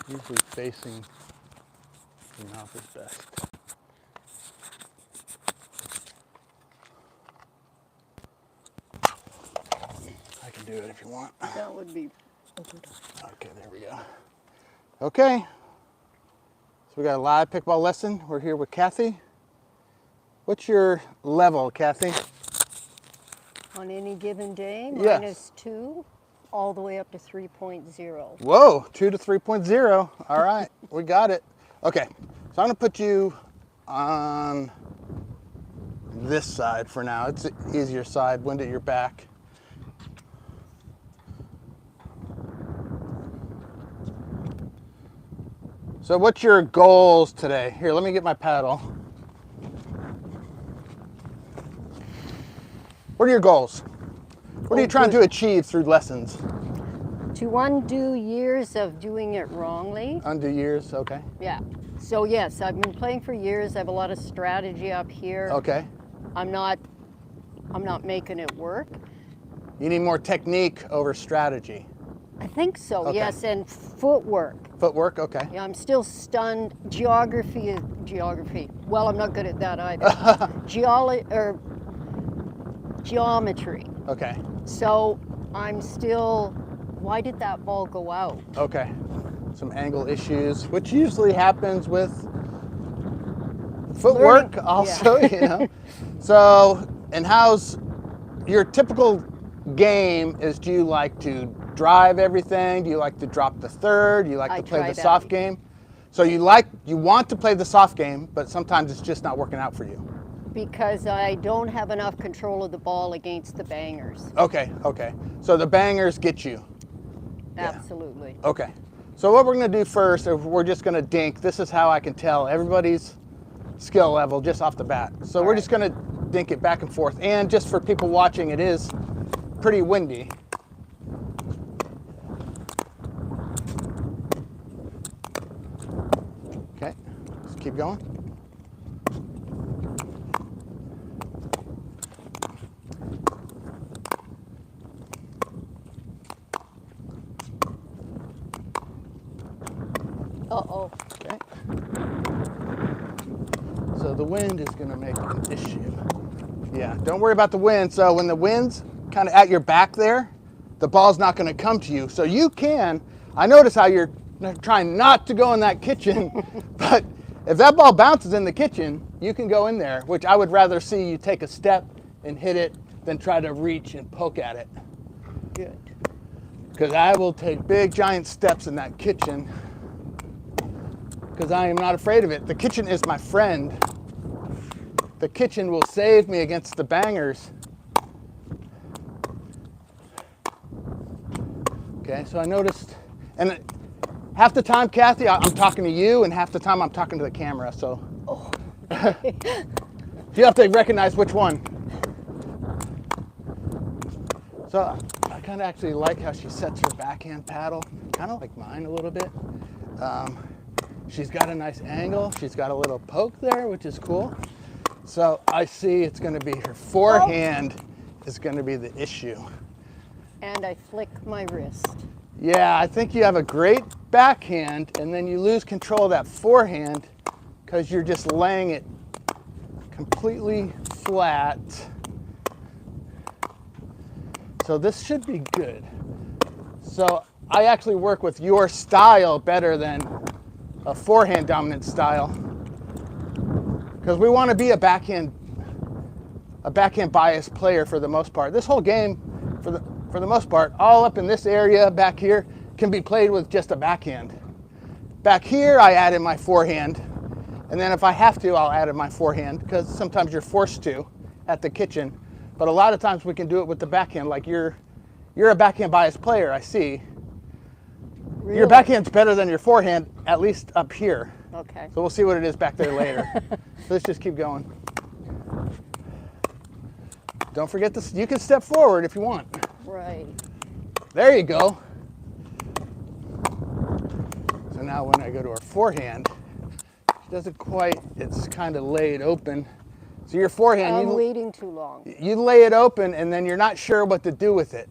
Usually facing the mouth is best. I can do it if you want. That would be a good idea. Okay, there we go. Okay, so we got a live pickleball lesson. We're here with Kathy. What's your level, Kathy? On any given day, Yes. -2, all the way up to 3.0. Whoa, 2 to 3.0. All right, we got it. Okay, so I'm gonna put you on this side for now. It's the easier side, wind at your back. So what's your goals today? Here, let me get my paddle. What are your goals? What are you trying to achieve through lessons? To undo years of doing it wrongly. Undo years, okay. Yeah. So yes, I've been playing for years. I have a lot of strategy up here. Okay. I'm not making it work. You need more technique over strategy. I think so, Okay. yes, and footwork. Footwork, okay. Yeah, I'm still stunned. Geography. Well, I'm not good at that either. Geometry. Okay, So I'm still, why did that ball go out? okay. Some angle issues, which usually happens with footwork Learning, also, yeah. you know. So, and how's your typical game is, do you like to drive everything? Do you like to drop the third? Do you like I to play try the that. soft game? So you want to play the soft game, but sometimes it's just not working out for you. Because I don't have enough control of the ball against the bangers. Okay, okay. So the bangers get you. Yeah. Absolutely. Okay. So what we're going to do first, we're just going to dink. This is how I can tell everybody's skill level just off the bat. So All we're right. just going to dink it back and forth. And just for people watching, it is pretty windy. Okay, let's keep going. Uh-oh. Okay. So the wind is going to make an issue. Yeah, don't worry about the wind. So when the wind's kind of at your back there, the ball's not going to come to you. So you can, I notice how you're trying not to go in that kitchen, but if that ball bounces in the kitchen, you can go in there, which I would rather see you take a step and hit it than try to reach and poke at it. Good. Because I will take big giant steps in that kitchen because I am not afraid of it. The kitchen is my friend. The kitchen will save me against the bangers. Okay, so I noticed, and half the time, Kathy, I'm talking to you, and half the time I'm talking to the camera, so. Oh. You have to recognize which one. So I kind of actually like how she sets her backhand paddle, kind of like mine a little bit. She's got a nice angle. She's got a little poke there, which is cool. So I see it's going to be her forehand is going to be the issue. And I flick my wrist. Yeah, I think you have a great backhand, and then you lose control of that forehand because you're just laying it completely flat. So this should be good. So I actually work with your style better than a forehand dominant style because we want to be a backhand biased player for the most part. This whole game, for the most part, all up in this area back here can be played with just a backhand. Back here, I add in my forehand, and then if I have to, I'll add in my forehand because sometimes you're forced to at the kitchen. But a lot of times we can do it with the backhand. Like you're a backhand biased player, I see. Really? Your backhand's better than your forehand, at least up here. Okay. So we'll see what it is back there later. So let's just keep going. Don't forget this. You can step forward if you want. Right. There you go. So now when I go to her forehand, she doesn't quite, it's kind of laid open. So your forehand, I'm waiting too long. you lay it open and then you're not sure what to do with it.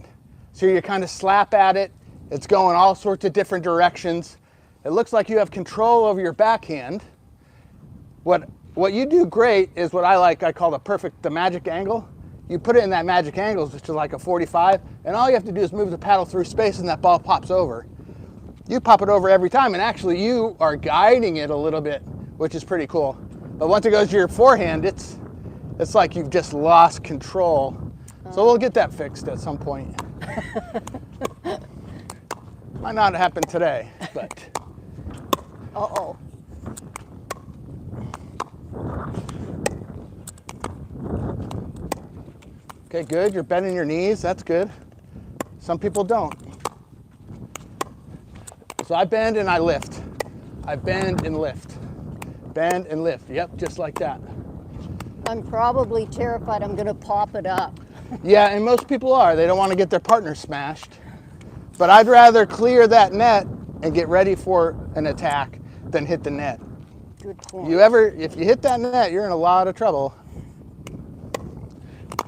So you kind of slap at it. It's going all sorts of different directions. It looks like you have control over your backhand. What you do great is what I call the magic angle. You put it in that magic angle, which is like a 45, and all you have to do is move the paddle through space and that ball pops over. You pop it over every time, and actually you are guiding it a little bit, which is pretty cool. But once it goes to your forehand, it's like you've just lost control. So we'll get that fixed at some point. Might not happen today, but. Uh-oh. Okay, good. You're bending your knees. That's good. Some people don't. So I bend and I lift. I bend and lift. Bend and lift. Yep, just like that. I'm probably terrified I'm going to pop it up. Yeah, and most people are. They don't want to get their partner smashed. But I'd rather clear that net and get ready for an attack than hit the net. Good point. If you hit that net, you're in a lot of trouble.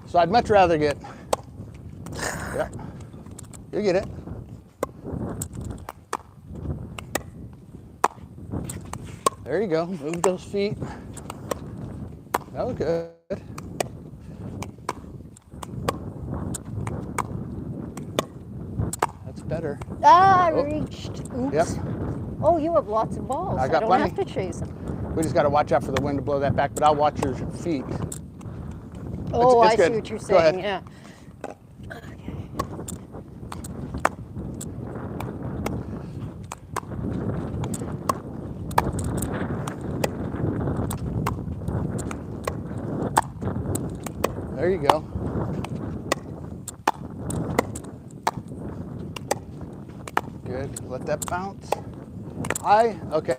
So I'd much rather get, yeah, you get it. There you go, move those feet. That was good. That's better. Ah, I Oh. reached. Oops. Yep. Oh, you have lots of balls. I got don't plenty. have to chase them. We just got to watch out for the wind to blow that back, but I'll watch your feet. Oh, it's I good. see what you're Go ahead. saying, yeah. There you go. Good. Let that bounce. Okay.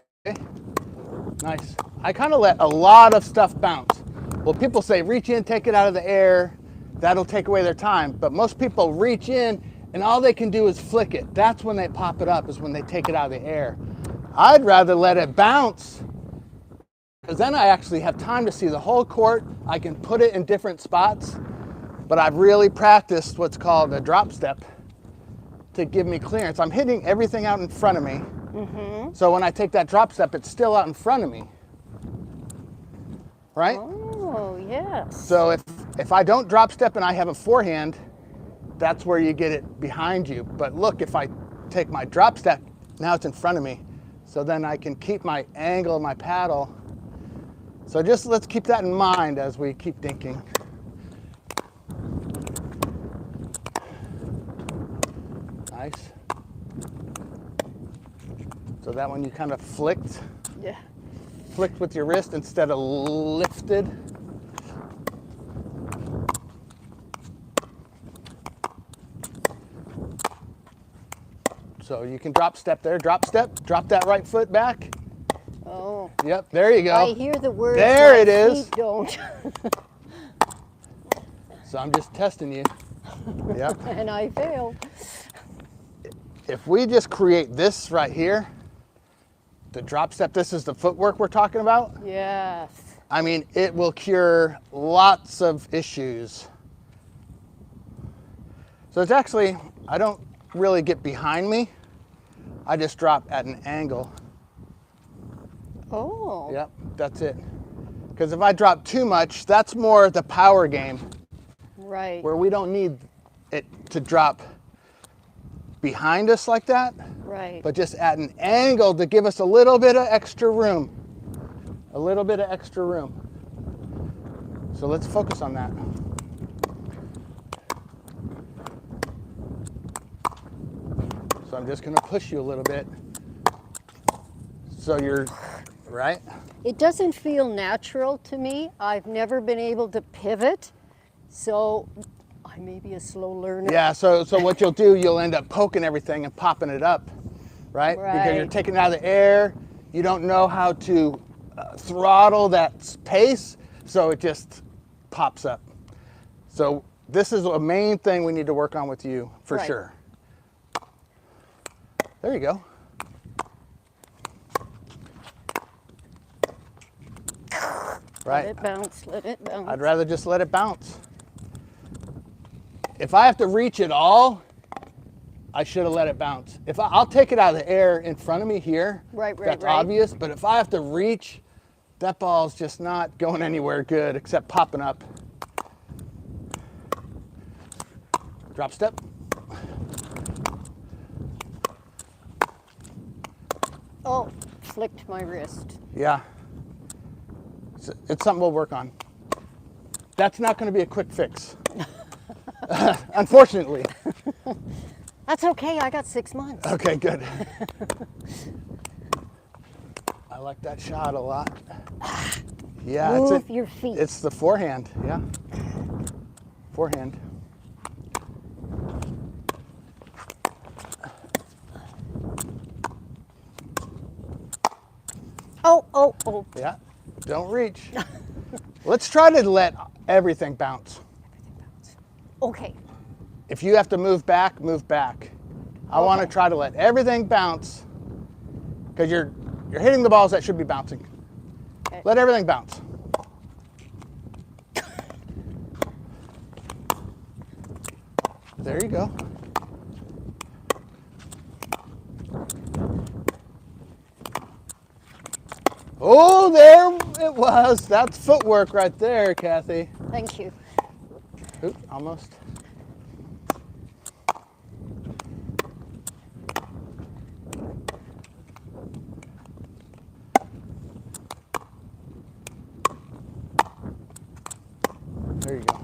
Nice. I kind of let a lot of stuff bounce. Well, people say reach in, take it out of the air. That'll take away their time. But most people reach in and all they can do is flick it. That's when they pop it up, is when they take it out of the air. I'd rather let it bounce, because then I actually have time to see the whole court. I can put it in different spots, but I've really practiced what's called a drop step to give me clearance. I'm hitting everything out in front of me. Mm-hmm. So when I take that drop step, it's still out in front of me, right? Oh, yes. So if I don't drop step and I have a forehand, that's where you get it behind you. But look, if I take my drop step, now it's in front of me. So then I can keep my angle of my paddle. So just let's keep that in mind as we keep thinking. Nice. So that one you kind of flicked. Yeah. Flicked with your wrist instead of lifted. So you can drop step there, drop step, drop that right foot back. Oh. Yep, there you go. I hear the words. There my it is. feet don't. So I'm just testing you. Yep. And I failed. If we just create this right here, the drop step, this is the footwork we're talking about. Yes. I mean, it will cure lots of issues. So it's actually, I don't really get behind me. I just drop at an angle. Oh. Yep, that's it. Because if I drop too much, that's more the power game, Right. where we don't need it to drop behind us like that, Right. but just at an angle to give us a little bit of extra room. A little bit of extra room. So let's focus on that. So I'm just going to push you a little bit. So you're, right? It doesn't feel natural to me. I've never been able to pivot, so I may be a slow learner. Yeah, so what you'll do, you'll end up poking everything and popping it up, right? Because you're Right. taking it out of the air. You don't know how to throttle that pace, so it just pops up. So this is a main thing we need to work on with you, for Right. sure. There you go. Right. Let it bounce, let it bounce. I'd rather just let it bounce. If I have to reach it all, I should have let it bounce. If I'll take it out of the air in front of me here, Right, that's right. obvious, but if I have to reach, that ball's just not going anywhere good except popping up. Drop step. Oh, flicked my wrist. Yeah. It's something we'll work on. That's not going to be a quick fix. Unfortunately. That's okay, I got 6 months. Okay, good. I like that shot a lot. Yeah, Move your feet. It's the forehand, yeah. Forehand. Oh. Yeah, don't reach. Let's try to let everything bounce. Okay. If you have to move back, move back. I want to try to let everything bounce because you're hitting the balls that should be bouncing. Okay. Let everything bounce. There you go. Oh, there it was. That's footwork right there, Kathy. Thank you. Oop, almost. There you go.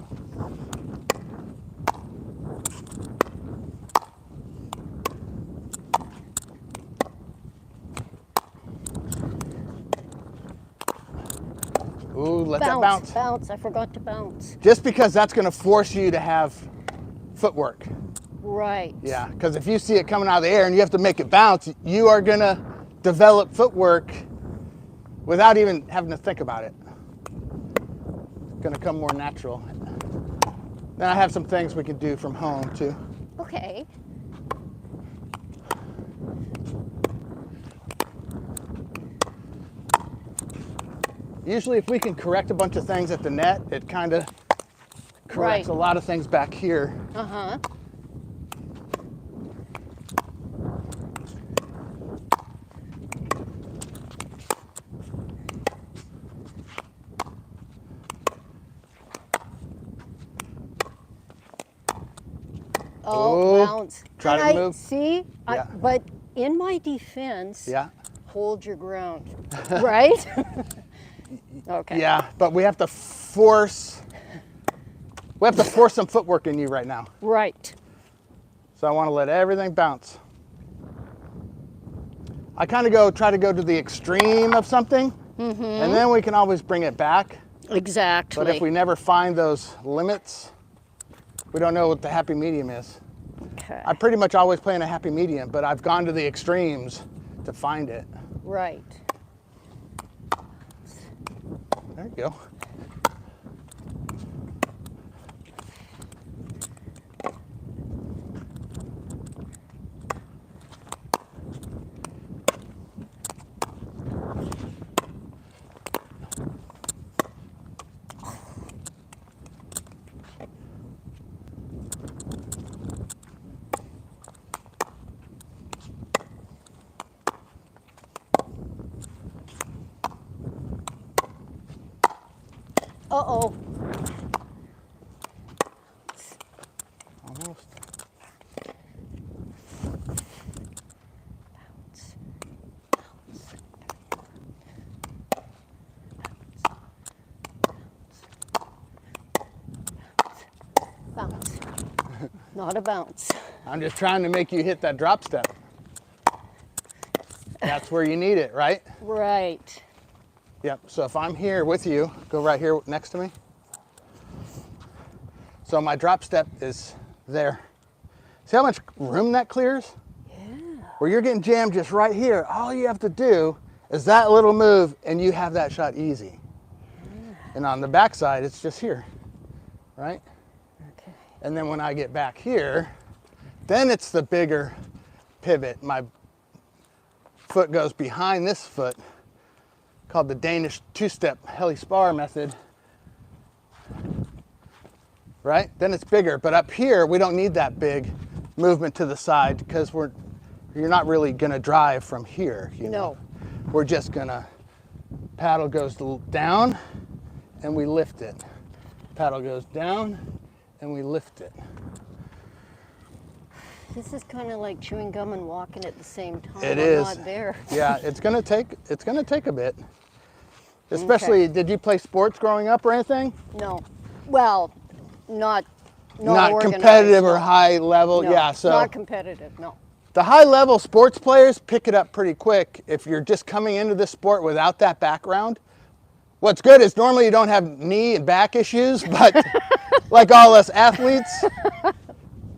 Ooh, let that bounce. Bounce. I forgot to bounce. Just because that's going to force you to have footwork. Right. Yeah, because if you see it coming out of the air and you have to make it bounce, you are going to develop footwork without even having to think about it. It's going to come more natural. Then I have some things we can do from home too. Okay. Usually if we can correct a bunch of things at the net, it kind of corrects a lot of things back here. Uh-huh. Oh, bounce. Try to move. See? Yeah. But in my defense, Yeah. hold your ground, right? Okay. Yeah, but we have to force some footwork in you right now. Right. So I want to let everything bounce. I kind of try to go to the extreme of something, and then we can always bring it back. Exactly. But if we never find those limits, we don't know what the happy medium is. Okay. I pretty much always play in a happy medium, but I've gone to the extremes to find it. Right. There you go. Uh-oh. Almost. Bounce. Not a bounce. I'm just trying to make you hit that drop step. That's where you need it, right? Right. Yep, so if I'm here with you, go right here next to me. So my drop step is there. See how much room that clears? Yeah. Where you're getting jammed just right here, all you have to do is that little move and you have that shot easy. Yeah. And on the backside, it's just here, right? Okay. And then when I get back here, then it's the bigger pivot. My foot goes behind this foot, called the Danish two-step heli spar method, right? Then it's bigger, but up here, we don't need that big movement to the side because you're not really gonna drive from here, you know. We're just gonna, paddle goes down and we lift it. Paddle goes down and we lift it. This is kind of like chewing gum and walking at the same time. It I'm is. not there. Yeah, it's gonna take a bit. Especially, did you play sports growing up or anything? No. Well, not organized, competitive or no. high level. No, Yeah, so not competitive, no. the high level sports players pick it up pretty quick if you're just coming into this sport without that background. What's good is normally you don't have knee and back issues, but like all us athletes,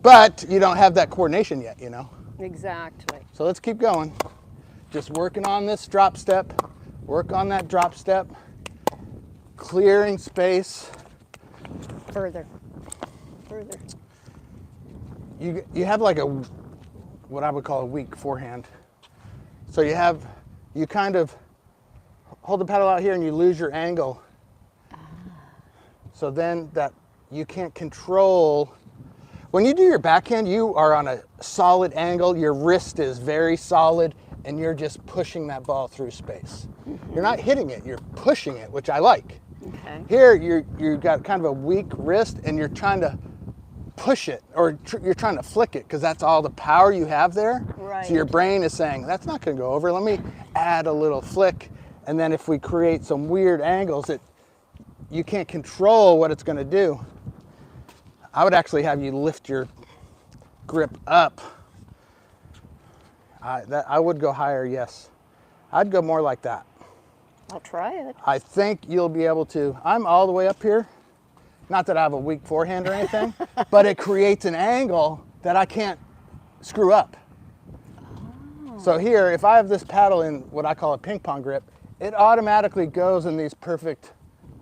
but you don't have that coordination yet, you know. Exactly. So let's keep going. Just working on this drop step, work on that drop step, clearing space. Further. Further. You have like what I would call a weak forehand. So you kind of hold the paddle out here and you lose your angle. So then that you can't control. When you do your backhand, you are on a solid angle, your wrist is very solid, and you're just pushing that ball through space. You're not hitting it, you're pushing it, which I like. Okay. Here, you've got kind of a weak wrist, and you're trying to push it, or you're trying to flick it, because that's all the power you have there. Right. So your brain is saying, that's not gonna go over, let me add a little flick, and then if we create some weird angles, you can't control what it's gonna do. I would actually have you lift your grip up. I would go higher, yes. I'd go more like that. I'll try it. I think you'll be able to. I'm all the way up here. Not that I have a weak forehand or anything, but it creates an angle that I can't screw up. Oh. So here, if I have this paddle in what I call a ping pong grip, it automatically goes in these perfect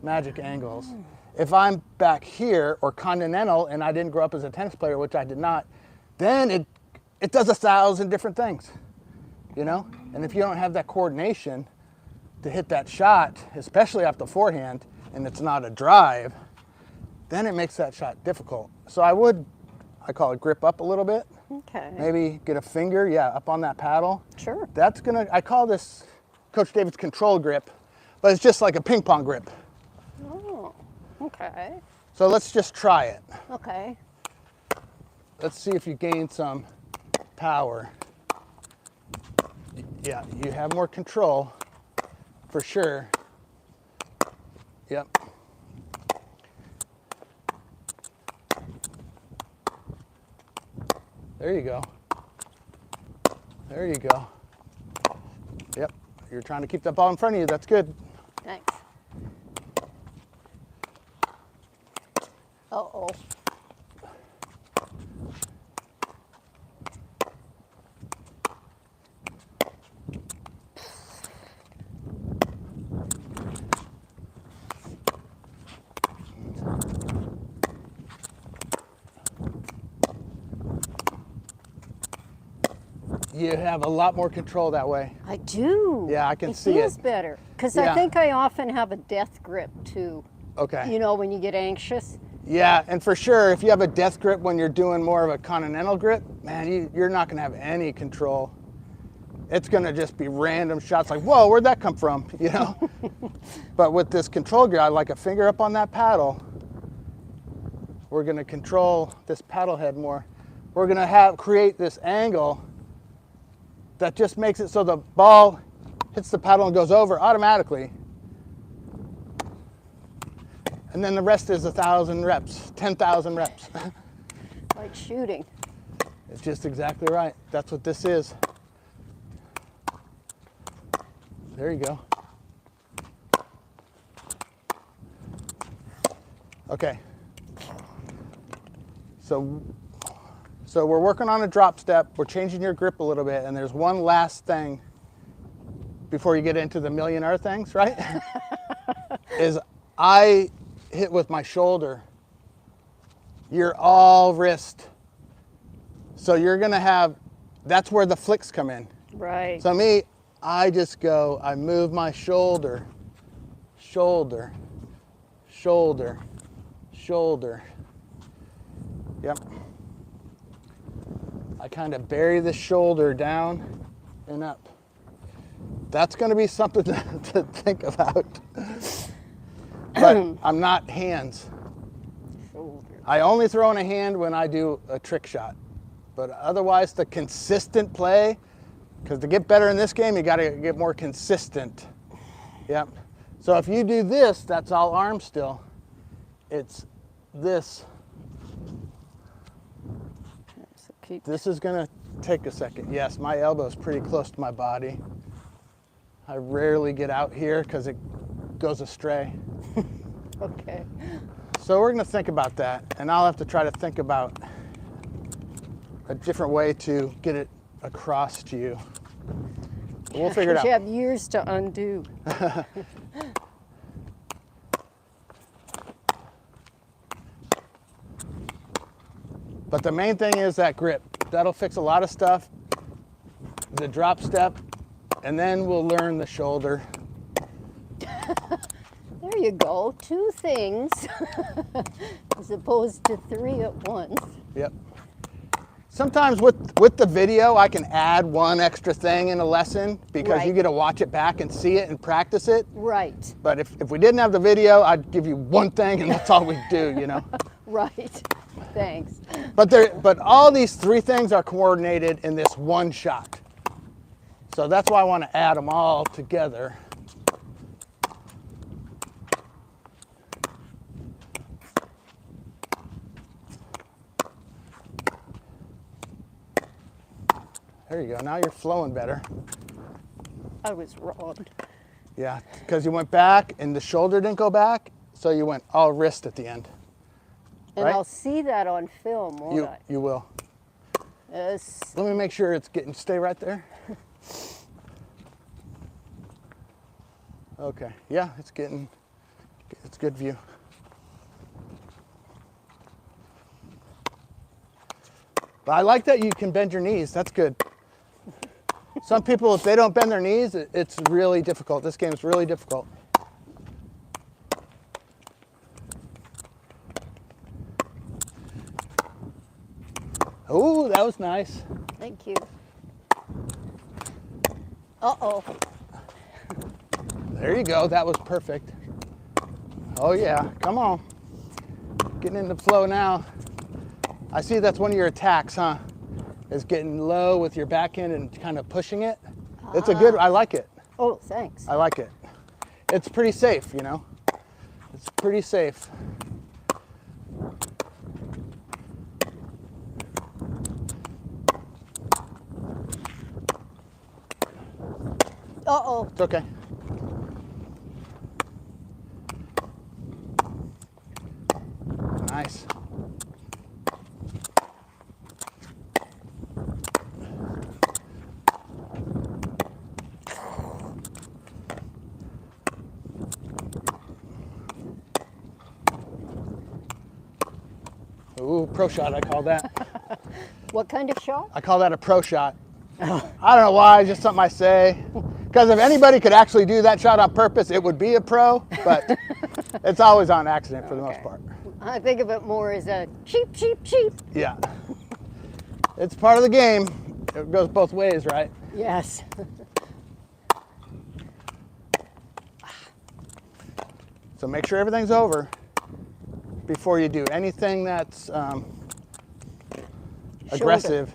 magic angles. Oh. If I'm back here or continental and I didn't grow up as a tennis player, which I did not, then it does 1,000 different things, you know? And if you don't have that coordination to hit that shot, especially off the forehand, and it's not a drive, then it makes that shot difficult. So I call it grip up a little bit. Okay. Maybe get a finger, up on that paddle. Sure. I call this Coach David's control grip, but it's just like a ping pong grip. Oh, okay. So let's just try it. Okay. Let's see if you gain some power. Yeah, you have more control for sure. Yep. There you go. There you go. Yep. You're trying to keep that ball in front of you. That's good. Thanks. Uh-oh. You have a lot more control that way. I do. Yeah, I can see it. It feels better. Because Yeah. I think I often have a death grip too. Okay. You know, when you get anxious. Yeah, and for sure, if you have a death grip when you're doing more of a continental grip, man, you're not gonna have any control. It's gonna just be random shots like, whoa, where'd that come from, you know? But with this control grip, I like a finger up on that paddle. We're gonna control this paddle head more. We're gonna create this angle that just makes it so the ball hits the paddle and goes over automatically. And then the rest is 1,000 reps, 10,000 reps. Like shooting. It's just exactly right. That's what this is. There you go. Okay. So we're working on a drop step. We're changing your grip a little bit, and there's one last thing before you get into the millionaire things, right? Is I hit with my shoulder. You're all wrist. So you're gonna have, that's where the flicks come in. Right. So me, I just go, I move my shoulder, shoulder, shoulder, shoulder. Yep. I kind of bury the shoulder down and up. That's going to be something to think about. But I'm not hands. Shoulder. I only throw in a hand when I do a trick shot. But otherwise, the consistent play, because to get better in this game, you got to get more consistent. Yep. So if you do this, that's all arm still. It's this. So keep. This is going to take a second. Yes, my elbow's pretty close to my body. I rarely get out here because it goes astray. Okay. So we're going to think about that, and I'll have to try to think about a different way to get it across to you. We'll figure it out. You have years to undo. But the main thing is that grip. That'll fix a lot of stuff. The drop step, and then we'll learn the shoulder. There you go. 2 things as opposed to 3 at once. Yep. Sometimes with the video, I can add one extra thing in a lesson because you Right. get to watch it back and see it and practice it. Right. But if we didn't have the video, I'd give you one thing and that's all we do, you know. Right. Thanks. But all these 3 things are coordinated in this one shot. So that's why I want to add them all together. There you go. Now you're flowing better. I was wrong. Yeah, because you went back and the shoulder didn't go back, so you went all wrist at the end. And Right? I'll see that on film, won't I? You will. Yes. Let me make sure it's getting, stay right there. Okay, yeah, it's good view. But I like that you can bend your knees, that's good. Some people, if they don't bend their knees, it's really difficult. This game's really difficult. Oh, that was nice. Thank you. Uh-oh. There you go, that was perfect. Oh yeah, come on. Getting in the flow now. I see that's one of your attacks, huh? Is getting low with your backhand and kind of pushing it. It's a good, I like it. Oh, thanks. I like it. It's pretty safe, you know? It's pretty safe. Uh-oh. It's okay. Nice. Ooh, pro shot, I call that. What kind of shot? I call that a pro shot. I don't know why, just something I say. Because if anybody could actually do that shot on purpose, it would be a pro, but it's always on accident for the most Okay. part. I think of it more as a cheap, cheap, cheap. Yeah. It's part of the game. It goes both ways, right? Yes. So make sure everything's over before you do anything that's aggressive.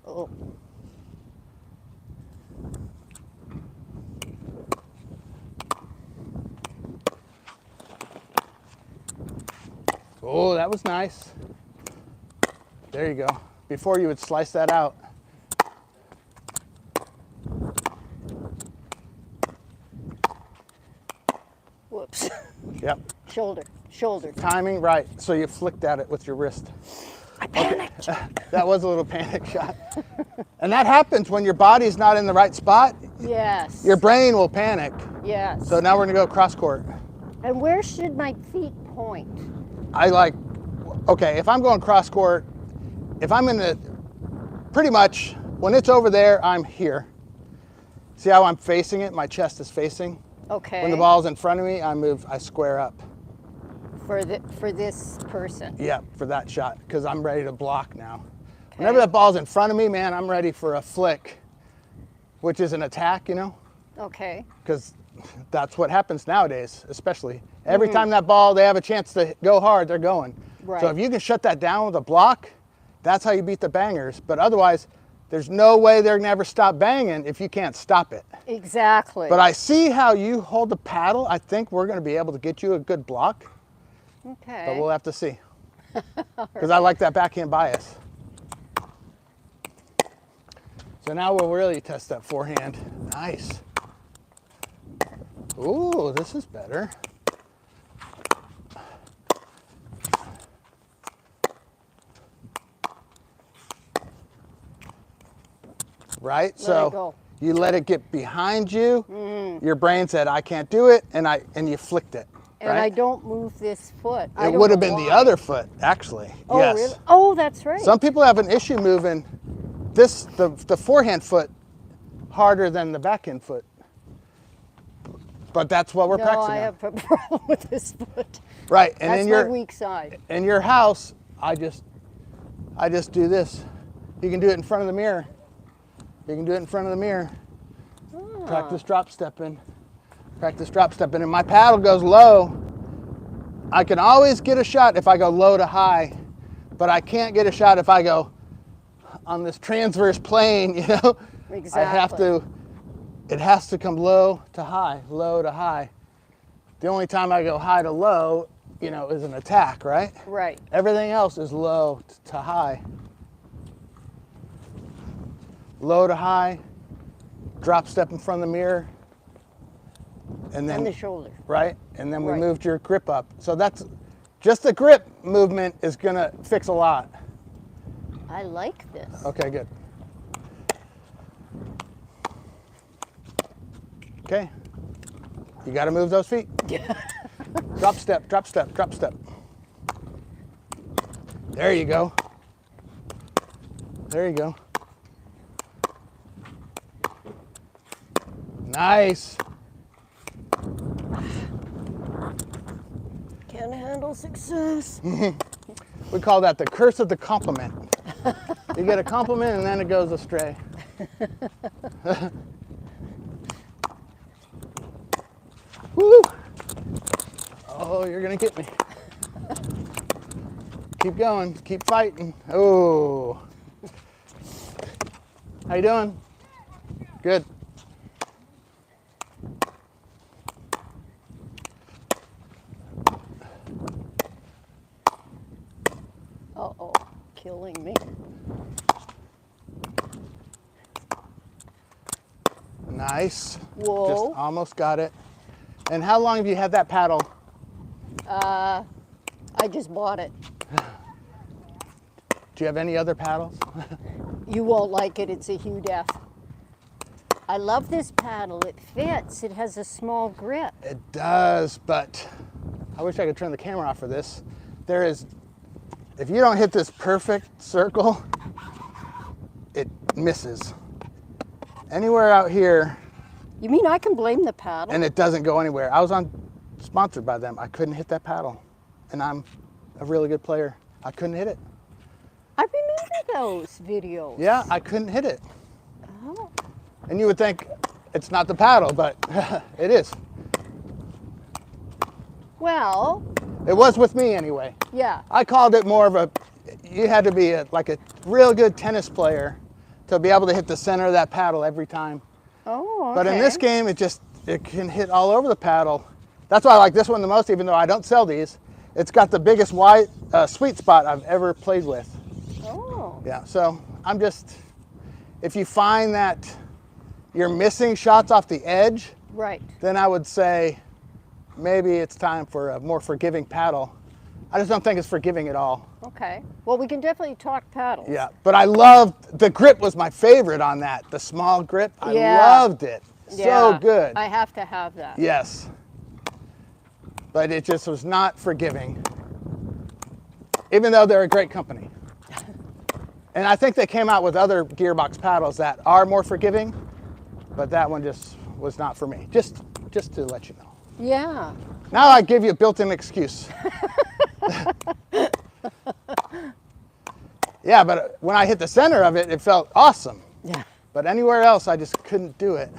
Oh. Oh, that was nice. There you go. Before you would slice that out. Whoops. Yep. Shoulder, shoulder. Timing, right. So you flicked at it with your wrist. I panicked. That was a little panic shot. And that happens when your body's not in the right spot. Yes. Your brain will panic. Yes. So now we're gonna go cross court. And where should my feet point? Okay, if I'm going cross court, if I'm in the, pretty much, when it's over there, I'm here. See how I'm facing it? My chest is facing. Okay. When the ball's in front of me, I square up. For this person. Yeah, for that shot, because I'm ready to block now. Whenever that ball's in front of me, man, I'm ready for a flick, which is an attack, you know? Okay. Because that's what happens nowadays, especially. Every time that ball, they have a chance to go hard, they're going. Right. So if you can shut that down with a block, that's how you beat the bangers. But otherwise, there's no way they're never stop banging if you can't stop it. Exactly. But I see how you hold the paddle. I think we're going to be able to get you a good block. Okay. But we'll have to see. Because I like that backhand bias. So now we'll really test that forehand. Nice. Ooh, this is better. Right? So you let it get behind you. Your brain said, I can't do it, and you flicked it. And right? I don't move this foot. It would have been the other foot, actually. Oh, yes. really? Oh, that's right. Some people have an issue moving the forehand foot harder than the backhand foot. But that's what we're practicing. No, I have a problem with this foot. Right, and that's in your my weak side. In your house, I just do this. You can do it in front of the mirror. You can do it in front of the mirror. Oh. Practice drop stepping. Practice drop stepping. And my paddle goes low. I can always get a shot if I go low to high, but I can't get a shot if I go on this transverse plane, you know? Exactly. It has to come low to high, low to high. The only time I go high to low, you know, is an attack, right? Right. Everything else is low to high. Low to high, drop step in front of the mirror. And then the shoulder. Right? And then we Right. moved your grip up. So that's just the grip movement is gonna fix a lot. I like this. Okay, good. Okay. You gotta move those feet. Drop step, drop step, drop step. There you go. There you go. Nice. Can't handle success. We call that the curse of the compliment. You get a compliment and then it goes astray. Woo! Oh, you're gonna get me. Keep going, keep fighting. Oh. How you doing? Good. Uh-oh, killing me. Nice. Whoa. Just almost got it. And how long have you had that paddle? I just bought it. Do you have any other paddles? You won't like it, it's a Hugh Def. I love this paddle, it fits, it has a small grip. It does, but I wish I could turn the camera off for this. If you don't hit this perfect circle, it misses. Anywhere out here, You mean I can blame the paddle? and it doesn't go anywhere. I was sponsored by them. I couldn't hit that paddle, and I'm a really good player. I couldn't hit it. I remember those videos. Yeah, I couldn't hit it. Oh. And you would think it's not the paddle, but it is. Well, It was with me anyway. yeah. I called it more of you had to be like a real good tennis player to be able to hit the center of that paddle every time. Oh, okay. But in this game, it can hit all over the paddle. That's why I like this one the most, even though I don't sell these. It's got the biggest sweet spot I've ever played with. Oh. Yeah, so if you find that you're missing shots off the edge, Right. then I would say maybe it's time for a more forgiving paddle. I just don't think it's forgiving at all. Okay. Well, we can definitely talk paddles. Yeah, but I loved, the grip was my favorite on that. The small grip, I loved it. So good. I have to have that. Yes. But it just was not forgiving, even though they're a great company. And I think they came out with other gearbox paddles that are more forgiving, but that one just was not for me. Just to let you know. Yeah. Now I give you a built-in excuse. Yeah, but when I hit the center of it, it felt awesome. Yeah. But anywhere else, I just couldn't do it.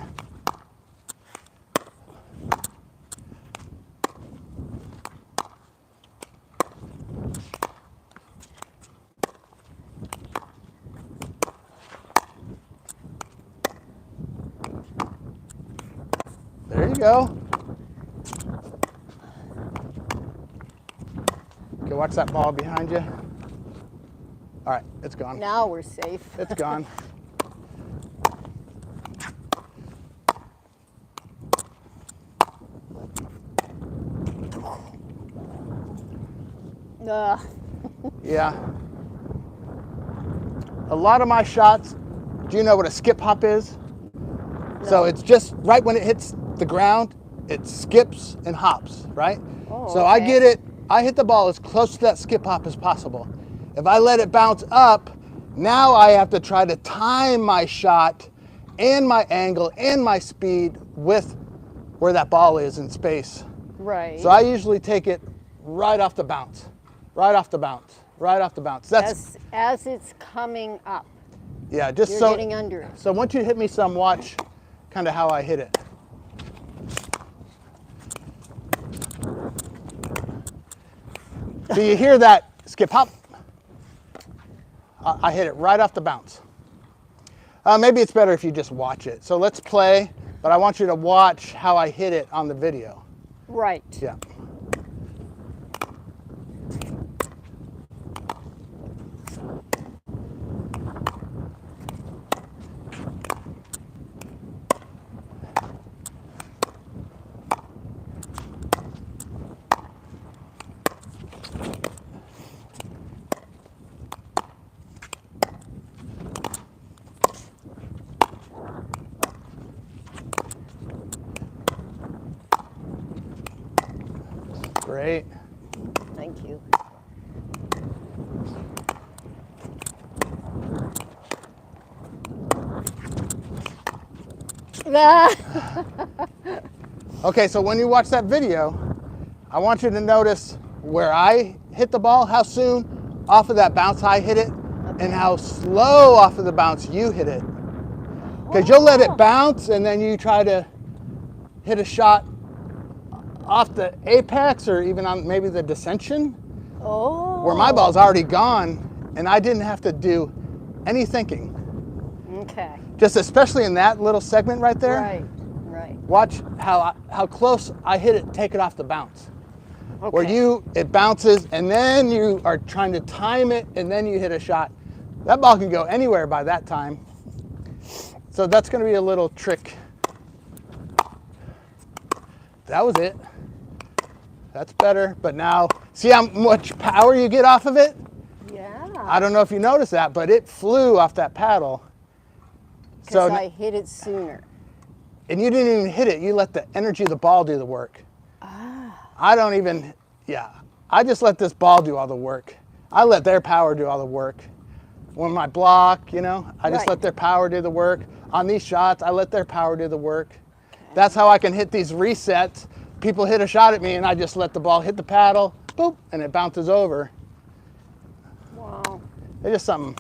There you go. Okay, watch that ball behind you. All right, it's gone. Now we're safe. It's gone. Yeah. A lot of my shots, do you know what a skip hop is? No. So it's just right when it hits the ground, it skips and hops, right? Oh, so I okay. get it, I hit the ball as close to that skip hop as possible. If I let it bounce up, now I have to try to time my shot and my angle and my speed with where that ball is in space. Right. So I usually take it right off the bounce, right off the bounce, right off the bounce. That's as it's coming up. yeah, just You're so getting under it. So once you hit me some, watch kind of how I hit it. So you hear that skip hop? I hit it right off the bounce. Maybe it's better if you just watch it. So let's play, but I want you to watch how I hit it on the video. Right. Yeah. Great. Thank you. Okay, so when you watch that video, I want you to notice where I hit the ball, how soon off of that bounce I hit it, and how slow off of the bounce you hit it. Because you'll let it bounce and then you try to hit a shot off the apex or even on maybe the descension, Oh. where my ball's already gone and I didn't have to do any thinking. Okay. Just especially in that little segment right there. Right. Right. Watch how close I hit it, take it off the bounce. Okay. Where it bounces and then you are trying to time it and then you hit a shot. That ball can go anywhere by that time. So that's going to be a little trick. That was it. That's better. But now, see how much power you get off of it? Yeah. I don't know if you noticed that, but it flew off that paddle. Because I hit it sooner. And you didn't even hit it. You let the energy of the ball do the work. I don't even, I just let this ball do all the work. I let their power do all the work. When my block, I just let their power do the work. On these shots, I let their power do the work. Okay. That's how I can hit these resets. People hit a shot at me and I just let the ball hit the paddle, boop, and it bounces over. Wow. It's just something.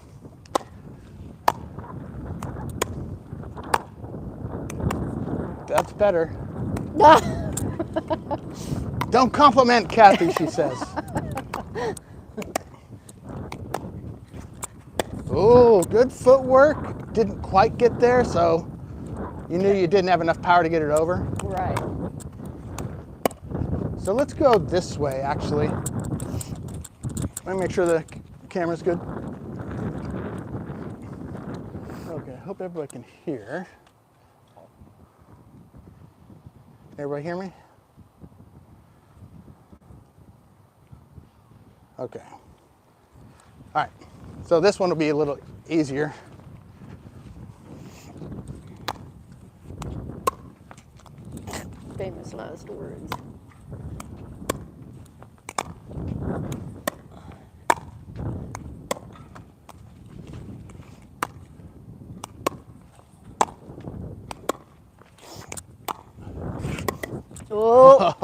That's better. Don't compliment Kathy, she says. Oh, good footwork. Didn't quite get there, so you knew you didn't have enough power to get it over. Right. So let's go this way, actually. Let me make sure the camera's good. Okay, I hope everybody can hear. Everybody hear me? Okay. All right. So this one will be a little easier. Famous last words. Oh.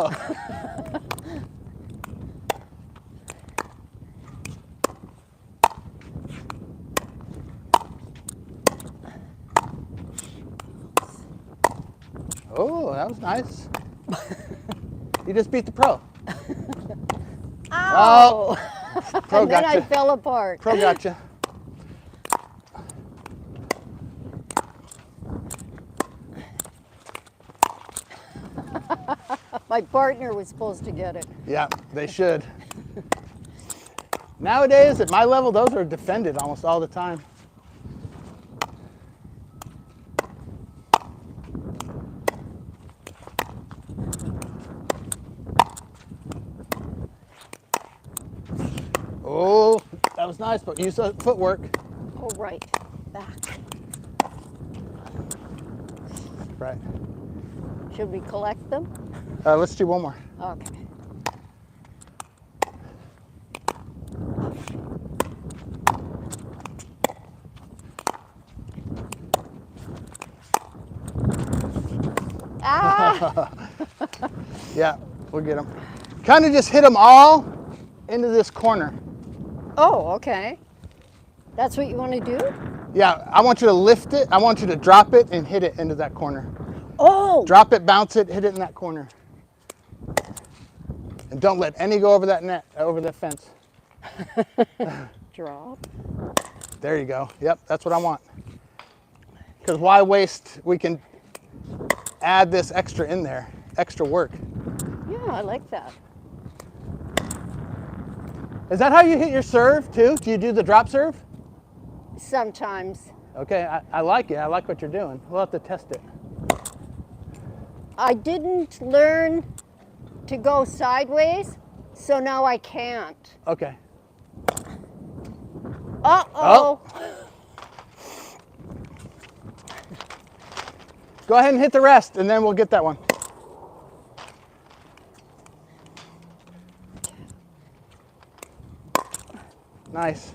Oh, that was nice. You just beat the pro. Ow! Pro And then gotcha. I fell apart. Pro gotcha. My partner was supposed to get it. Yeah, they should. Nowadays, at my level, those are defended almost all the time. Oh, that was nice, but use the footwork. Oh, right. Back. Right. Should we collect them? Let's do one more. Okay. Ah! Yeah, we'll get them. Kind of just hit them all into this corner. Oh, okay. That's what you want to do? Yeah, I want you to lift it. I want you to drop it and hit it into that corner. Oh! Drop it, bounce it, hit it in that corner. And don't let any go over that net, over that fence. Drop. There you go. Yep, that's what I want. Because why waste? We can add this extra in there, extra work. Yeah, I like that. Is that how you hit your serve too? Do you do the drop serve? Sometimes. Okay, I like it. I like what you're doing. We'll have to test it. I didn't learn to go sideways, so now I can't. Okay. Uh-oh. Go ahead and hit the rest, and then we'll get that one. Nice.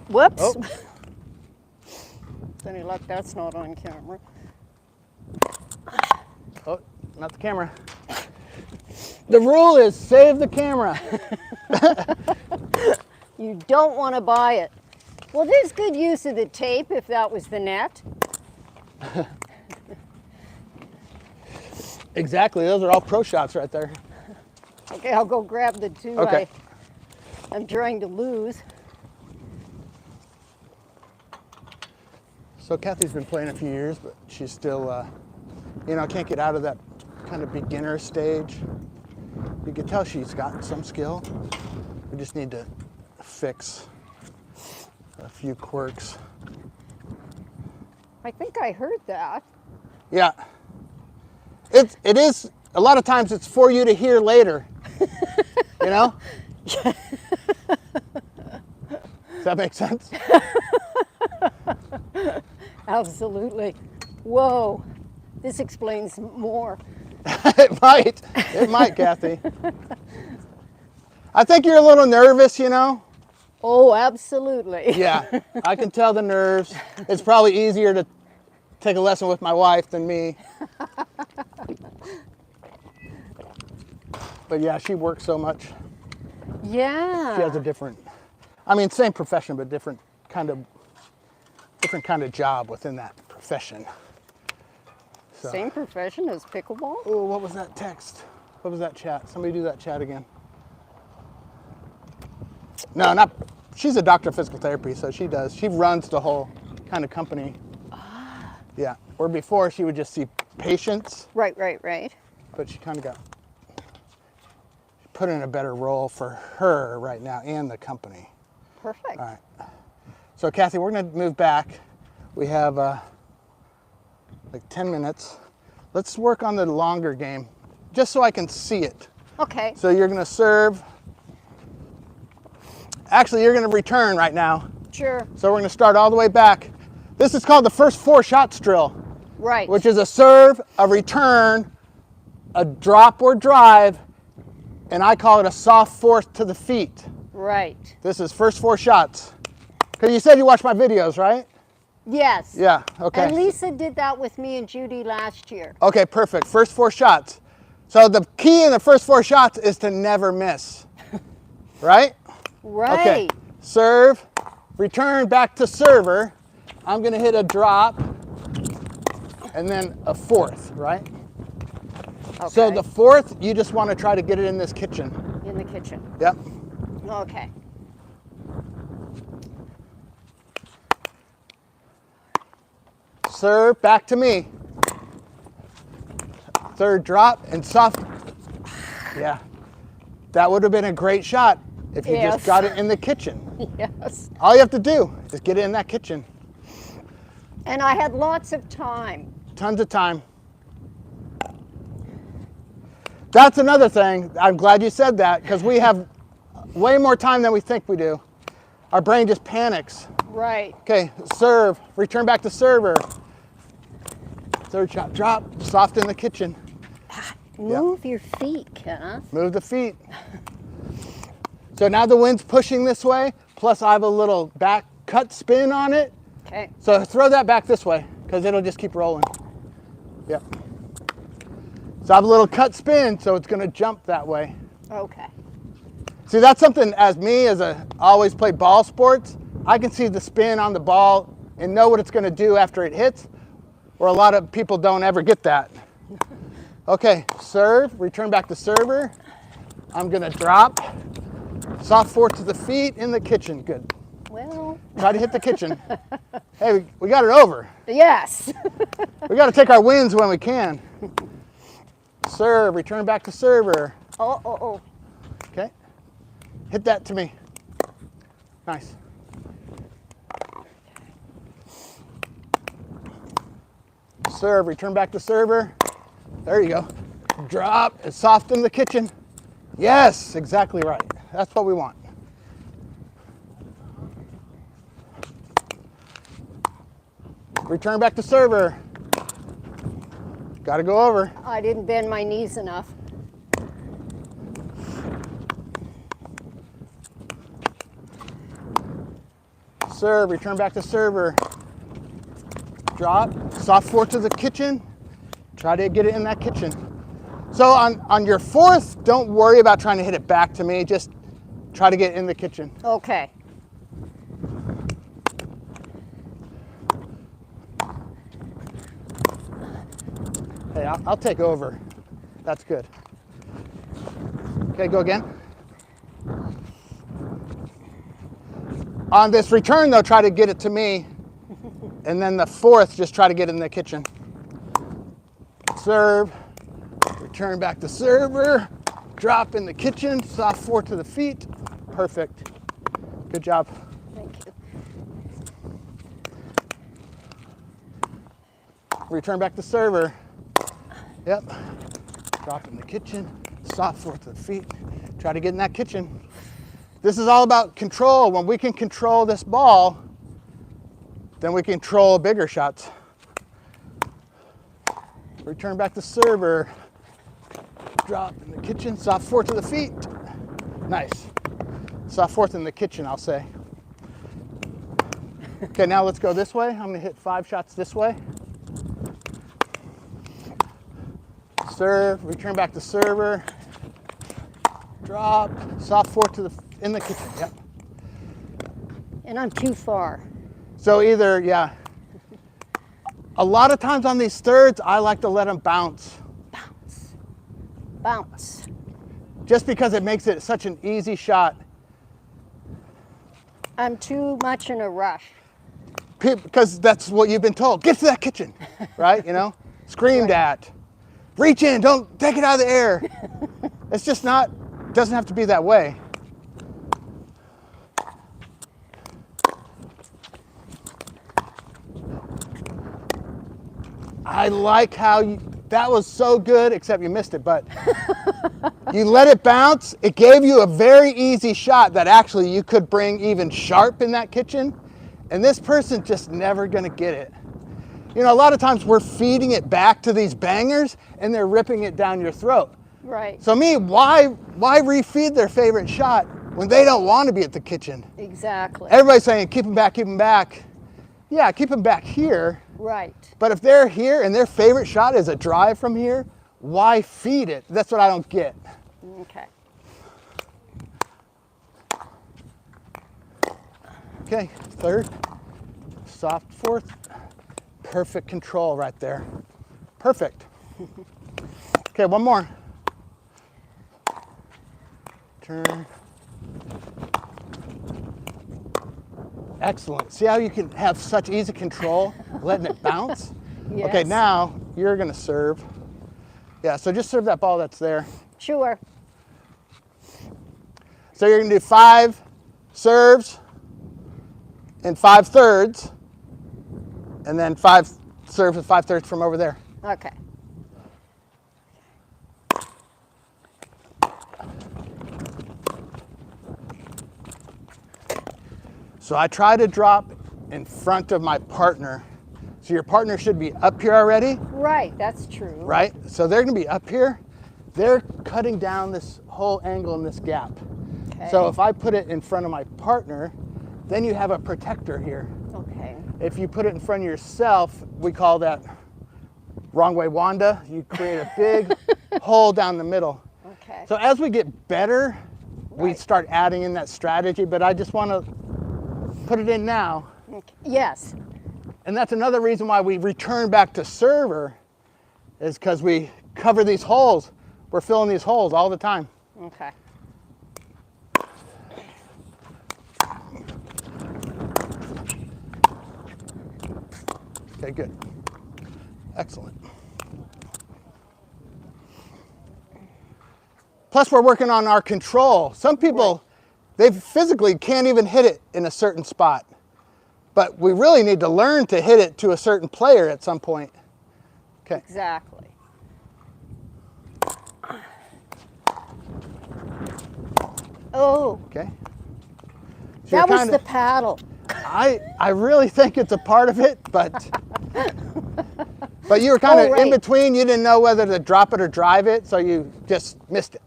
Whoops. Oh. With any luck, that's not on camera. Oh, not the camera. The rule is save the camera. You don't want to buy it. Well, there's good use of the tape if that was the net. Exactly, those are all pro shots right there. Okay, I'll go grab the two Okay. I'm trying to lose. So Kathy's been playing a few years, but she's still, can't get out of that kind of beginner stage. You can tell she's got some skill. We just need to fix a few quirks. I think I heard that. Yeah. It is, a lot of times it's for you to hear later, you know? Does that make sense? Absolutely. Whoa, this explains more. It might, Kathy. I think you're a little nervous, you know? Oh, absolutely. Yeah, I can tell the nerves. It's probably easier to take a lesson with my wife than me. But yeah, she works so much. Yeah. She has a different, same profession, but different kind of job within that profession. So. Same profession as pickleball? Oh, what was that text? What was that chat? Somebody do that chat again. No, not, she's a doctor of physical therapy, so she runs the whole kind of company. Ah. Yeah, where before she would just see patients. Right. But she kind of got put in a better role for her right now and the company. Perfect. All right. So Kathy, we're gonna move back. We have like 10 minutes. Let's work on the longer game, just so I can see it. Okay. So you're gonna serve. Actually, you're gonna return right now. Sure. So we're gonna start all the way back. This is called the first 4 shots drill. Right. Which is a serve, a return, a drop or drive, and I call it a soft force to the feet. Right. This is first 4 shots. Because you said you watched my videos, right? Yes. Yeah, okay. And Lisa did that with me and Judy last year. Okay, perfect. First 4 shots. So the key in the first 4 shots is to never miss. Right? Right. Okay. Serve, return back to server, I'm gonna hit a drop and then a fourth, right? Okay. So the fourth, you just want to try to get it in this kitchen. In the kitchen. Yep. Okay. Serve back to me. Third drop and soft. Yeah. That would have been a great shot if you Yes. just got it in the kitchen. Yes. All you have to do is get it in that kitchen. And I had lots of time. Tons of time. That's another thing. I'm glad you said that because we have way more time than we think we do. Our brain just panics. Right. Okay, serve, return back to server. Third shot, drop, soft in the kitchen. Move your feet, Kenneth. Move the feet. So now the wind's pushing this way, plus I have a little back cut spin on it. Okay. So throw that back this way because it'll just keep rolling. Yep. So I have a little cut spin, so it's gonna jump that way. Okay. See, that's something as I always play ball sports, I can see the spin on the ball and know what it's gonna do after it hits, where a lot of people don't ever get that. Okay, serve, return back to server. I'm gonna drop, soft fourth to the feet in the kitchen, good. Well. Try to hit the kitchen. Hey, we got it over. Yes. We gotta take our wins when we can. Serve, return back to server. Oh. Okay, hit that to me. Nice. Serve, return back to server. There you go. Drop, and soft in the kitchen. Yes, exactly right. That's what we want. Return back to server. Got to go over. I didn't bend my knees enough. Serve, return back to server. Drop, soft fourth to the kitchen. Try to get it in that kitchen. So on your fourth, don't worry about trying to hit it back to me. Just try to get in the kitchen. Okay. Hey, I'll take over. That's good. Okay, go again. On this return, though, try to get it to me. And then the fourth, just try to get it in the kitchen. Serve, return back to server, drop in the kitchen, soft fourth to the feet. Perfect. Good job. Thank you. Return back to server. Yep. Drop in the kitchen, soft fourth to the feet. Try to get in that kitchen. This is all about control. When we can control this ball, then we control bigger shots. Return back to server. Drop in the kitchen, soft fourth to the feet. Nice. Soft fourth in the kitchen, I'll say. Okay, now let's go this way. I'm gonna hit 5 shots this way. Serve, return back to server. Drop, soft fourth to in the kitchen, yep. And I'm too far. So either, yeah. A lot of times on these thirds, I like to let them bounce. Bounce. Bounce. Just because it makes it such an easy shot. I'm too much in a rush. Because that's what you've been told. Get to that kitchen, right? You know, screamed at. Reach in, don't take it out of the air. It's just not, doesn't have to be that way. I like how that was so good, except you missed it, but you let it bounce. It gave you a very easy shot that actually you could bring even sharp in that kitchen. And this person's just never gonna get it. You know, a lot of times we're feeding it back to these bangers and they're ripping it down your throat. Right. So why refeed their favorite shot when they don't want to be at the kitchen? Exactly. Everybody's saying, keep them back, keep them back. Yeah, keep them back here. Right. But if they're here and their favorite shot is a drive from here, why feed it? That's what I don't get. Okay. Okay, third. soft fourth. Perfect control right there. Perfect. Okay, one more. Turn. Excellent. See how you can have such easy control, letting it bounce? Yes. Okay, now you're gonna serve. Yeah, so just serve that ball that's there. Sure. So you're gonna do 5 serves in 5 thirds, and then 5 serves and 5 thirds from over there. Okay. So I try to drop in front of my partner. So your partner should be up here already, Right, that's true. right? So they're gonna be up here. They're cutting down this whole angle in this gap. Okay. So if I put it in front of my partner, then you have a protector here. Okay. If you put it in front of yourself, we call that wrong way Wanda. You create a big hole down the middle. Okay. So as we get better, we Right. start adding in that strategy, but I just want to put it in now. Okay. Yes. And that's another reason why we return back to server, is because we cover these holes. We're filling these holes all the time. Okay. Okay, good. Excellent. Plus, we're working on our control. Some people, they physically can't even hit it in a certain spot. But we really need to learn to hit it to a certain player at some point. Okay. Exactly. Oh, Okay. So you're that was kinda- the paddle. I really think it's a part of it, but you were kind of in right. between. You didn't know whether to drop it or drive it, so you just missed it.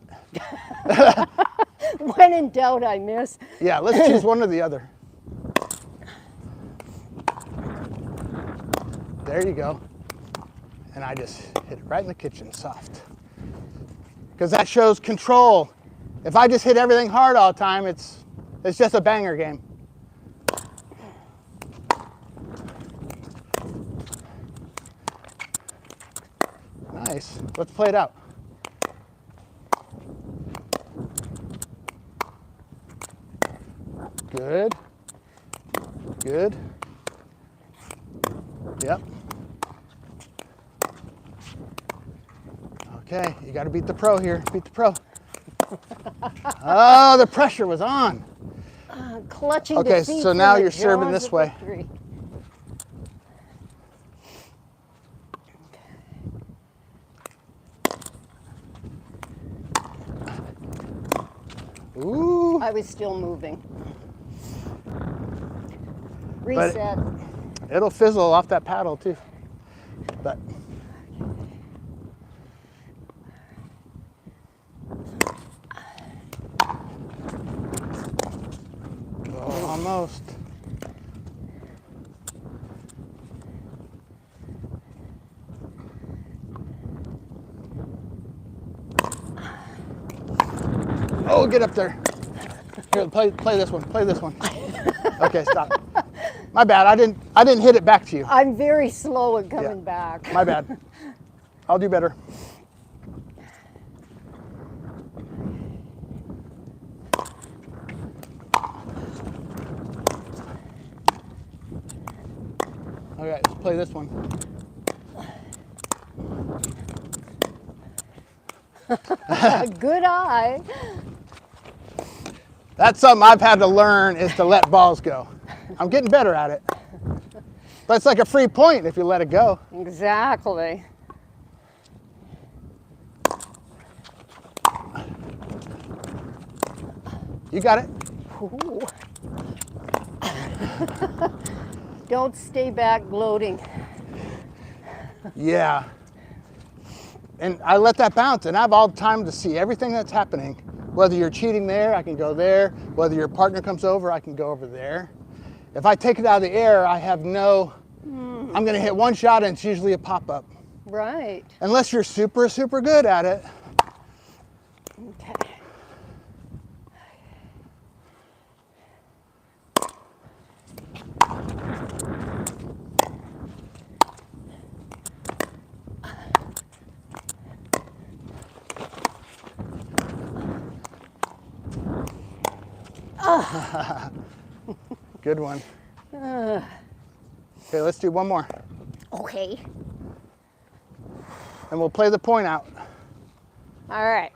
When in doubt, I miss. Yeah, let's choose one or the other. There you go. And I just hit it right in the kitchen, soft. Because that shows control. If I just hit everything hard all the time, it's just a banger game. Nice. Let's play it out. Good. Good. Yep. Okay, you got to beat the pro here. Beat the pro. Oh, the pressure was on. Clutching Okay, defeat so from now the you're serving jaws this of way. victory. Ooh. I was still moving. But- Reset. It'll fizzle off that paddle too. But oh, almost. Oh, get up there. Here, play this one. Play this one. Okay, stop. My bad. I didn't hit it back to you. I'm very slow at coming Yeah. back. My bad. I'll do better. Okay, let's play this one. Good eye. That's something I've had to learn, is to let balls go. I'm getting better at it. But it's like a free point if you let it go. Exactly. You got it. Ooh. Don't stay back gloating. Yeah. And I let that bounce, and I have all the time to see everything that's happening. Whether you're cheating there, I can go there. Whether your partner comes over, I can go over there. If I take it out of the air, I have no, I'm gonna hit one shot and it's usually a pop-up. Right. Unless you're super, super good at it. Okay. Good one. Okay, let's do one more. Okay. And we'll play the point out. All right.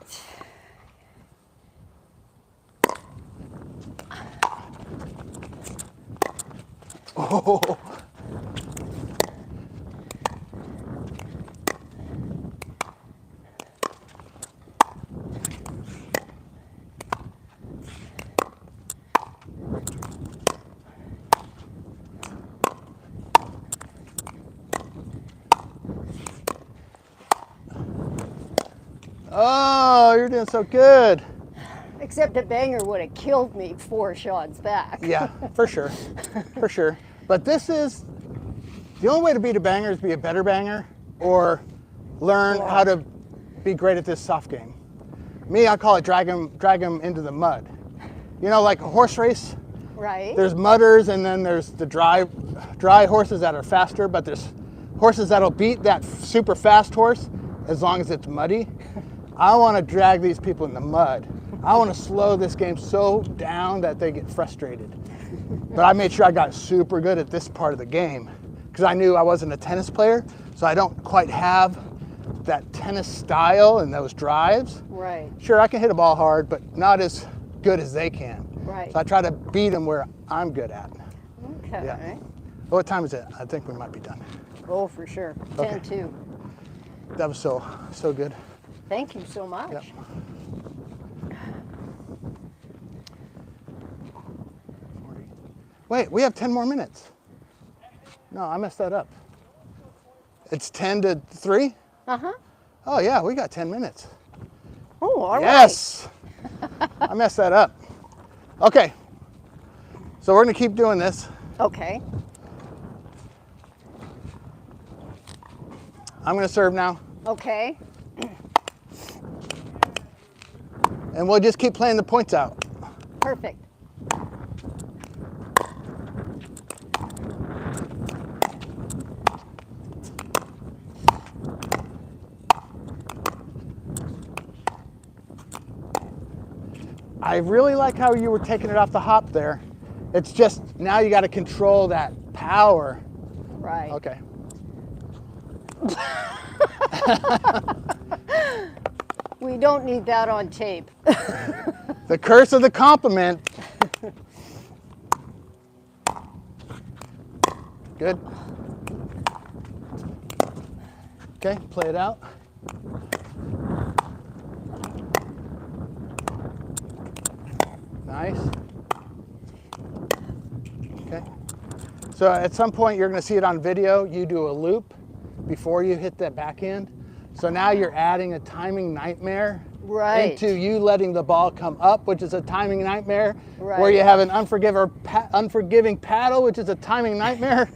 Oh. Oh, you're doing so good. Except a banger would have killed me 4 shots back. Yeah, for sure. For sure. But this is the only way to beat a banger is be a better banger or learn how to be great at this soft game. Me, I call it drag them into the mud. You know, like a horse race, Right. there's mudders and then there's the dry horses that are faster, but there's horses that'll beat that super fast horse as long as it's muddy. I want to drag these people in the mud. I want to slow this game so down that they get frustrated. But I made sure I got super good at this part of the game because I knew I wasn't a tennis player, so I don't quite have that tennis style and those drives. Right. Sure, I can hit a ball hard, but not as good as they can. Right. So I try to beat them where I'm good at. Okay. Yeah. What time is it? I think we might be done. Oh, for sure. Okay. 10-2. That was so good. Thank you so much. Yep. Wait, we have 10 more minutes. No, I messed that up. It's 10 to 3? Uh-huh. Oh yeah, we got 10 minutes. Oh, all right. Yes! I messed that up. Okay, so we're gonna keep doing this. Okay. I'm gonna serve now, Okay. and we'll just keep playing the points out. Perfect. I really like how you were taking it off the hop there. It's just, now you gotta control that power. Right. Okay. We don't need that on tape. The curse of the compliment. Good. Okay, play it out. Nice. Okay. So at some point you're going to see it on video. You do a loop before you hit that backhand. So now you're adding a timing nightmare Right. into you letting the ball come up, which is a timing nightmare. Right. Where you have an unforgiving paddle, which is a timing nightmare.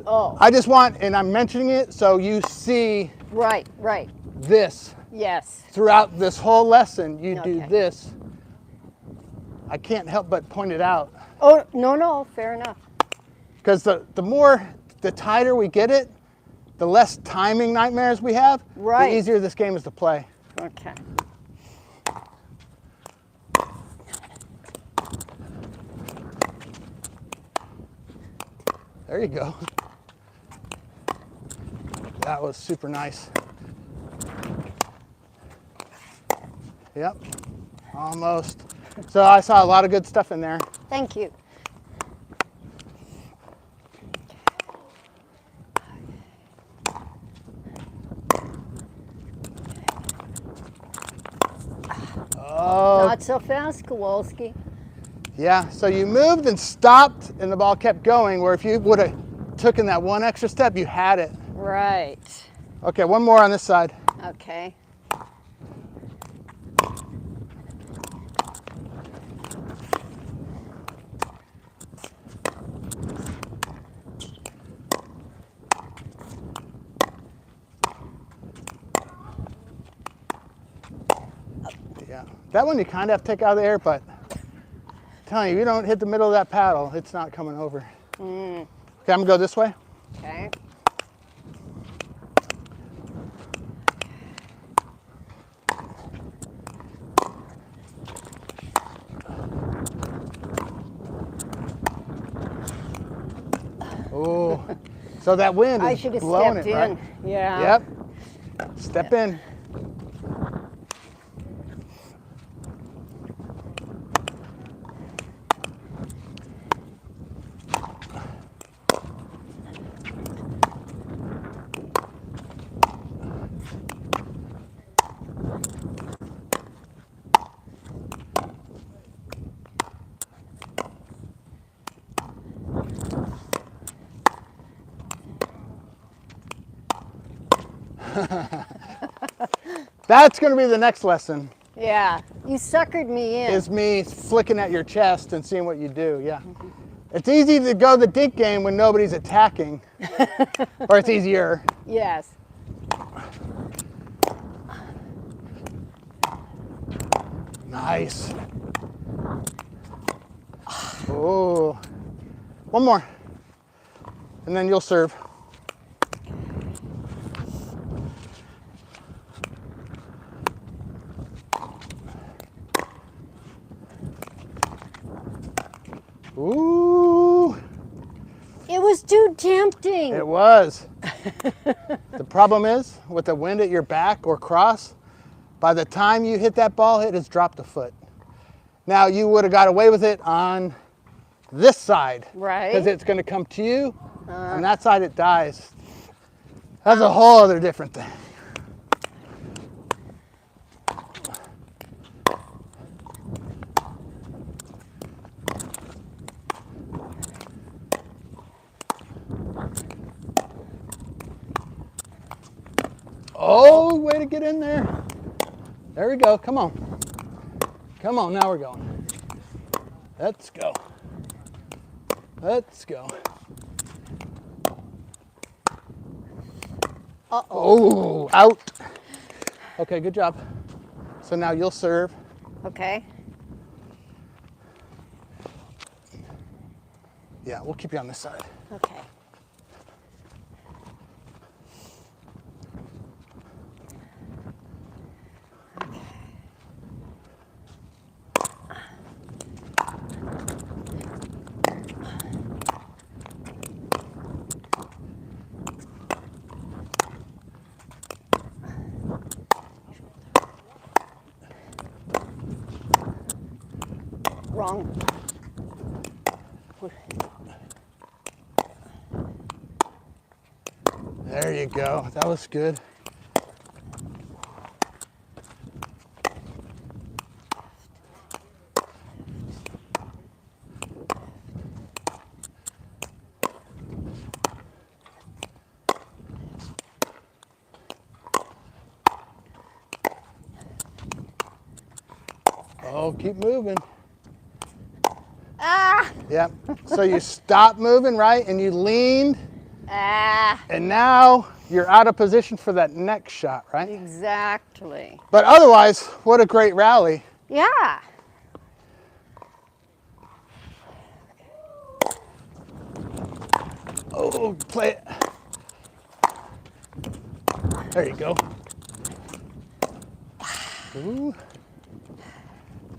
Oh. I just want, and I'm mentioning it so you see Right. Right. this Yes. throughout this whole lesson. You do Okay. this. I can't help but point it out. Oh, no, fair enough. Because the tighter we get it, the less timing nightmares we have, Right. the easier this game is to play. Okay. There you go. That was super nice. Yep, almost. So I saw a lot of good stuff in there. Thank you. Oh, Not so fast, Kowalski. yeah. So you moved and stopped, and the ball kept going. Where if you would have taken that one extra step, you had it. Right. Okay, one more on this side. Okay. Yeah, that one you kind of have to take out of the air, but I'm telling you, you don't hit the middle of that paddle, it's not coming over. Okay, I'm gonna go this way. Okay. Oh, so that wind I is should have blowing stepped it, right? in. Yeah. Yep. Step in. That's going to be the next lesson, Yeah. You suckered me in. is me flicking at your chest and seeing what you do. Yeah. It's easy to go the dink game when nobody's attacking, or it's easier. Yes. Nice. Oh, one more, and then you'll serve. Ooh, It was too tempting. it was. The problem is, with the wind at your back or cross, by the time you hit that ball, it has dropped a foot. Now, you would have got away with it on this side. Right. Because it's going to come to you. On that side, it dies. That's a whole other different thing. Oh, way to get in there. There we go. Come on. Come on, now we're going. Let's go. Let's go. Uh-oh. Oh, out. Okay, good job. So now you'll serve. Okay. Yeah, we'll keep you on this side. Okay. Wrong. There you go. That was good. Oh, keep moving. Ah! Yep. So you stopped moving, right? And you leaned. Ah! And now you're out of position for that next shot, right? Exactly. But otherwise, what a great rally. Yeah. Oh, play it. There you go. Ooh.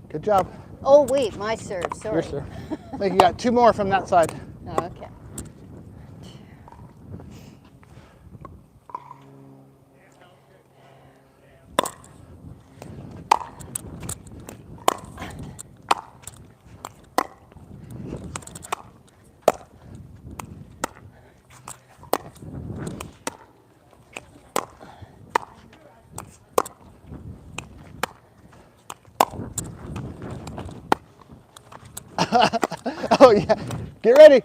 Good job. Oh, wait, my serve. Sorry. Your serve. I think you got two more from that side. Okay. Oh yeah, get ready.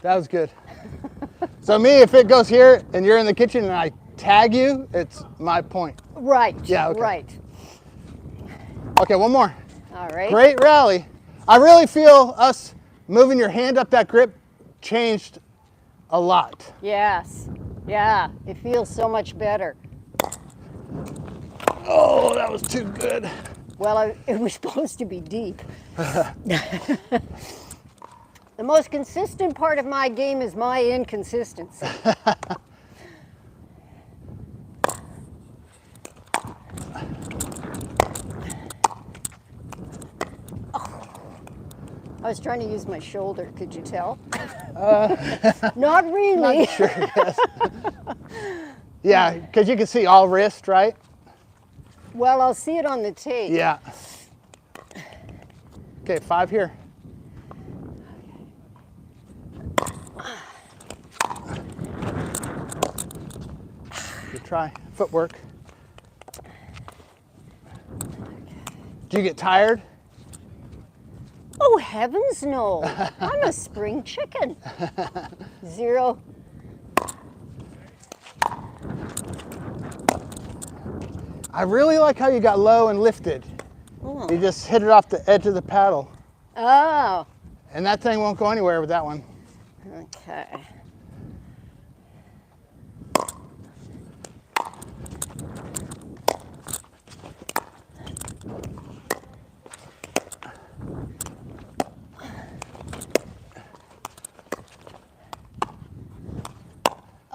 That was good. So me, if it goes here and you're in the kitchen and I tag you, it's my point. Right. Yeah, okay. Right. Okay, one more. All right. Great rally. I really feel us moving your hand up that grip changed a lot. Yes. Yeah. It feels so much better. Oh, that was too good. Well, it was supposed to be deep. The most consistent part of my game is my inconsistency. I was trying to use my shoulder, could you tell? Not really. Not sure, yes. Yeah, because you can see all wrist, right? Well, I'll see it on the tape. Yeah. Okay, 5 here. Good try. Footwork. Do you get tired? Oh, heavens no. I'm a spring chicken. 0. I really like how you got low and lifted. Oh. You just hit it off the edge of the paddle. Oh, And that thing won't go anywhere with that one. okay.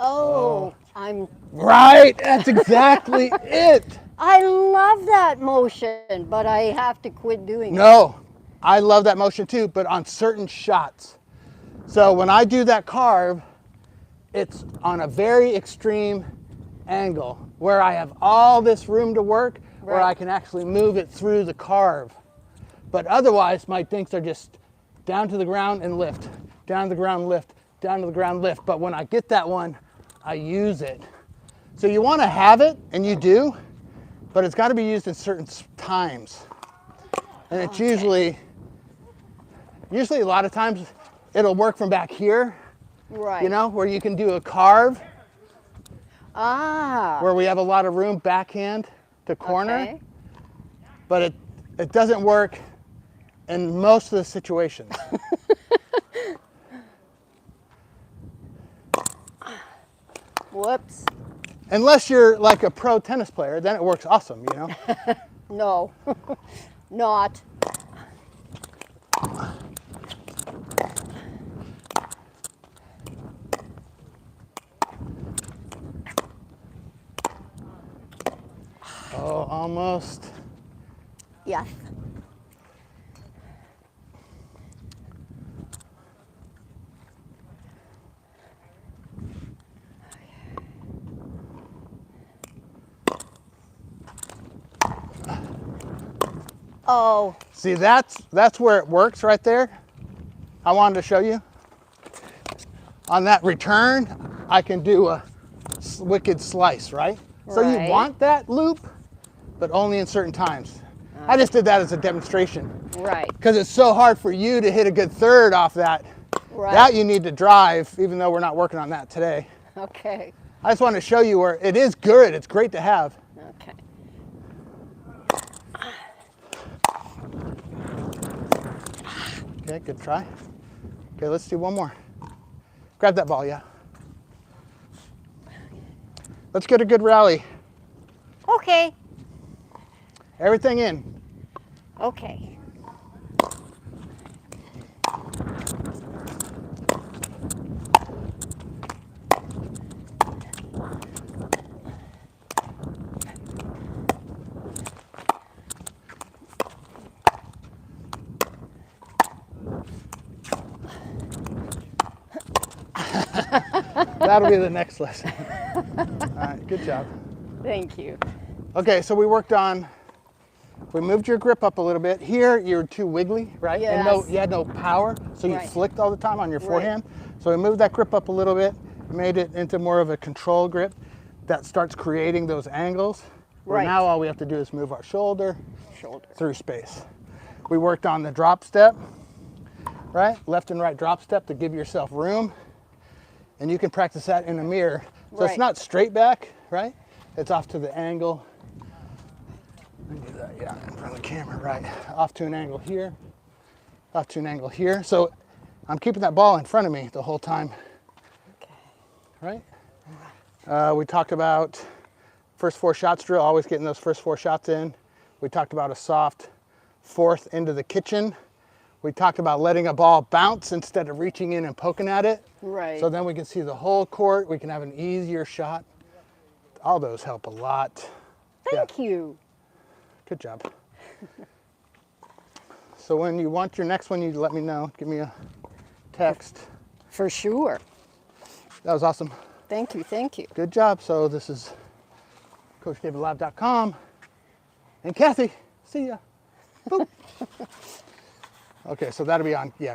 Oh, Right, that's exactly it. I love that motion, but I have to quit doing it. No, I love that motion too, but on certain shots. So when I do that carve, it's on a very extreme angle where I have all this room to work, where Right. I can actually move it through the carve. But otherwise, my things are just down to the ground and lift, down to the ground, lift, down to the ground, lift. But when I get that one, I use it. So you want to have it, and you do, but it's got to be used in certain times. And it's usually a lot of times it'll work from back here, Right. you know, where you can do a carve, Ah. where we have a lot of room backhand to corner, Okay. but it doesn't work in most of the situations. Whoops. Unless you're like a pro tennis player, then it works awesome, you know? No. Not. Oh, almost. Yes. Oh, See, that's where it works right there. I wanted to show you. On that return, I can do a wicked slice, right? So you Right. want that loop, but only in certain times. I just did that as a demonstration right. because it's so hard for you to hit a good third off that. Right. That you need to drive, even though we're not working on that today. Okay. I just wanted to show you where it is good. It's great to have. Okay. Okay, good try. Okay, let's do one more. Grab that ball, yeah. Let's get a good rally. Okay. Everything in. Okay. That'll be the next lesson. All right, good job. Thank you. Okay, so we moved your grip up a little bit. Here, you're too wiggly, right? And Yes. you had no power, so you Right. flicked all the time on your Right. forehand. So we moved that grip up a little bit, made it into more of a control grip that starts creating those angles. Where Right. now all we have to do is move our shoulder Shoulder. through space. We worked on the drop step, right? Left and right drop step to give yourself room. And you can practice that in a mirror. So it's Right. not straight back, right? It's off to the angle. Let me do that, yeah, in front of the camera, right. Off to an angle here, off to an angle here. So I'm keeping that ball in front of me the whole time, right? We talked about first 4 shots drill, always getting those first 4 shots in. We talked about a soft fourth into the kitchen. We talked about letting a ball bounce instead of reaching in and poking at it. Right. So then we can see the whole court. We can have an easier shot. All those help a lot. Thank you. Good job. So when you want your next one, you let me know. Give me a text. For sure. That was awesome. Thank you, thank you. Good job. So this is CoachDavidLive.com. And Kathy, see ya. Boop. Okay, so that'll be on, yeah.